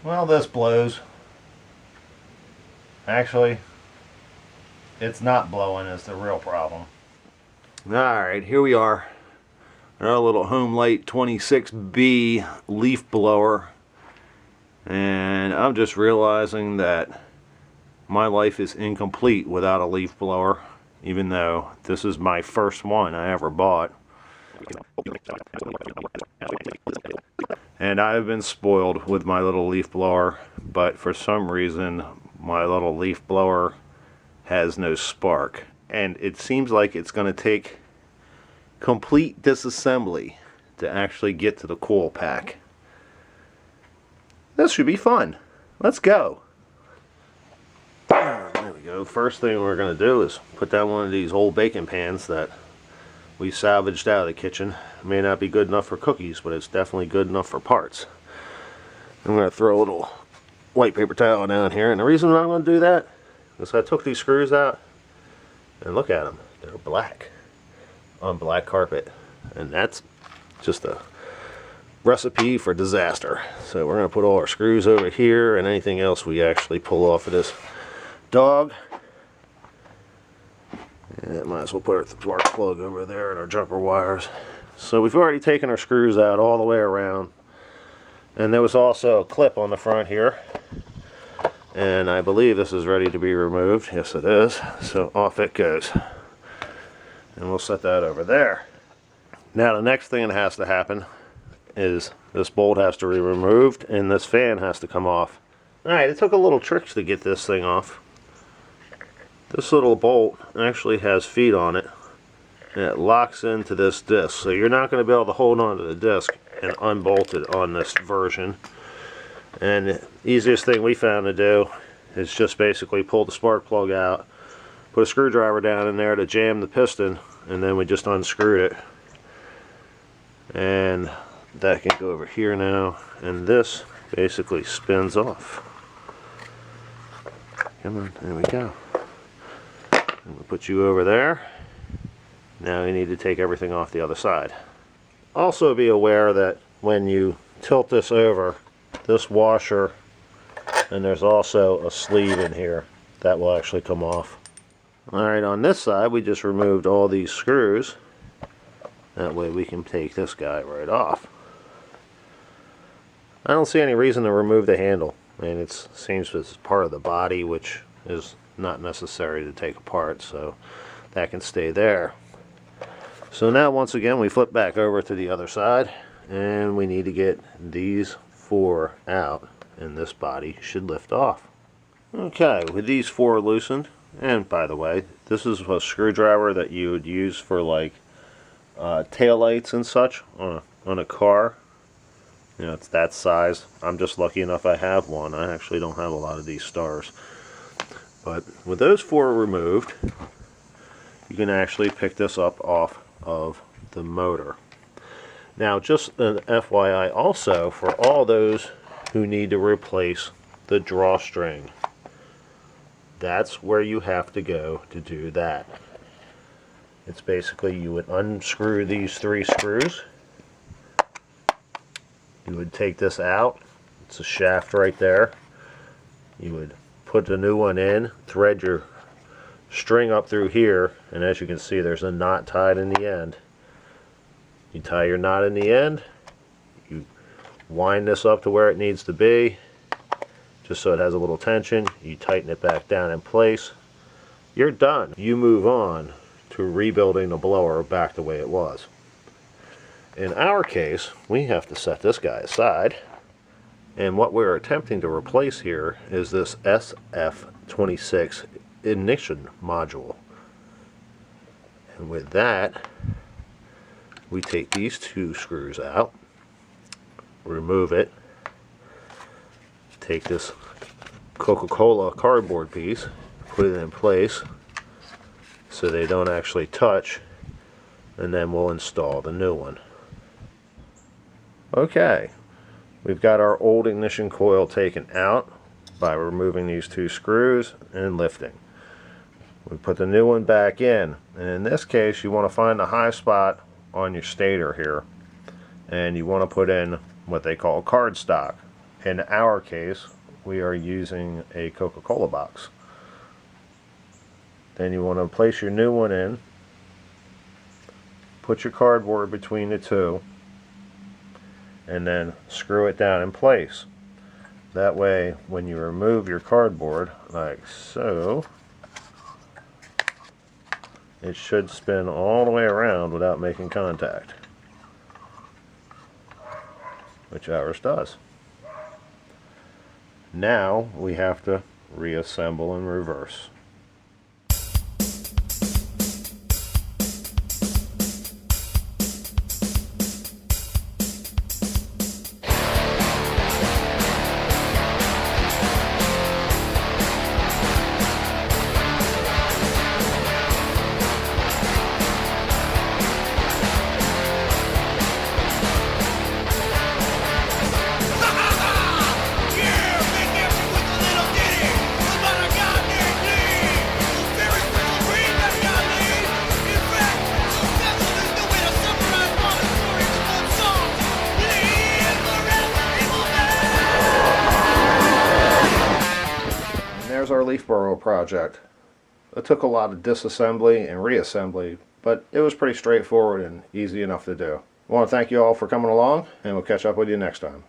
Well, this blows. Actually, it's not blowing is the real problem. Alright, here we are. Our little Homelite 26B leaf blower. And I'm just realizing that my life is incomplete without a leaf blower, even though this is my first one I ever bought. And I've been spoiled with my little leaf blower, but for some reason my little leaf blower has no spark. And it seems like it's going to take complete disassembly to actually get to the coil pack. This should be fun. Let's go. There we go. First thing we're going to do is put down one of these old baking pans that we salvaged out of the kitchen. It may not be good enough for cookies, but it's definitely good enough for parts. I'm going to throw a little white paper towel down here, and the reason I'm going to do that is I took these screws out, and look at them. They're black on black carpet, and that's just a recipe for disaster. So we're going to put all our screws over here and anything else we actually pull off of this dog. And might as well put our spark plug over there and our jumper wires. So we've already taken our screws out all the way around. And there was also a clip on the front here. And I believe this is ready to be removed. Yes, it is. So off it goes. And we'll set that over there. Now the next thing that has to happen is this bolt has to be removed and this fan has to come off. Alright, it took a little trick to get this thing off. This little bolt actually has feet on it, and it locks into this disc. So you're not going to be able to hold onto the disc and unbolt it on this version. And the easiest thing we found to do is just basically pull the spark plug out, put a screwdriver down in there to jam the piston, and then we just unscrewed it. And that can go over here now, and this basically spins off. Come on, there we go. And we'll put you over there. Now you need to take everything off the other side. Also be aware that when you tilt this over, this washer, and there's also a sleeve in here, that will actually come off. Alright, on this side we just removed all these screws. That way we can take this guy right off. I don't see any reason to remove the handle. I mean, it seems it's part of the body, which is not necessary to take apart, so that can stay there. So now once again we flip back over to the other side, and we need to get these four out, and this body should lift off. Okay, with these four loosened, and by the way, this is a screwdriver that you would use for like tail lights and such on a car. You know, it's that size. I'm just lucky enough I have one. I actually don't have a lot of these stars. But with those four removed, you can actually pick this up off of the motor. Now, just an FYI also, for all those who need to replace the drawstring, that's where you have to go to do that. It's basically, you would unscrew these three screws. You would take this out. It's a shaft right there. You would put the new one in, thread your string up through here, and as you can see there's a knot tied in the end. You tie your knot in the end, you wind this up to where it needs to be, just so it has a little tension. You tighten it back down in place. You're done. You move on to rebuilding the blower back the way it was. In our case, we have to set this guy aside. And what we're attempting to replace here is this SF26 ignition module. And with that, we take these two screws out, remove it, take this Coca-Cola cardboard piece, put it in place so they don't actually touch, and then we'll install the new one. Okay. We've got our old ignition coil taken out by removing these two screws and lifting. We put the new one back in, and in this case you want to find the high spot on your stator here, and you want to put in what they call cardstock. In our case, we are using a Coca-Cola box. Then you want to place your new one in, put your cardboard between the two, and then screw it down in place. That way, when you remove your cardboard, like so, it should spin all the way around without making contact, which ours does. Now we have to reassemble in reverse. There's our leaf burrow project. It took a lot of disassembly and reassembly, but it was pretty straightforward and easy enough to do. I want to thank you all for coming along, and we'll catch up with you next time.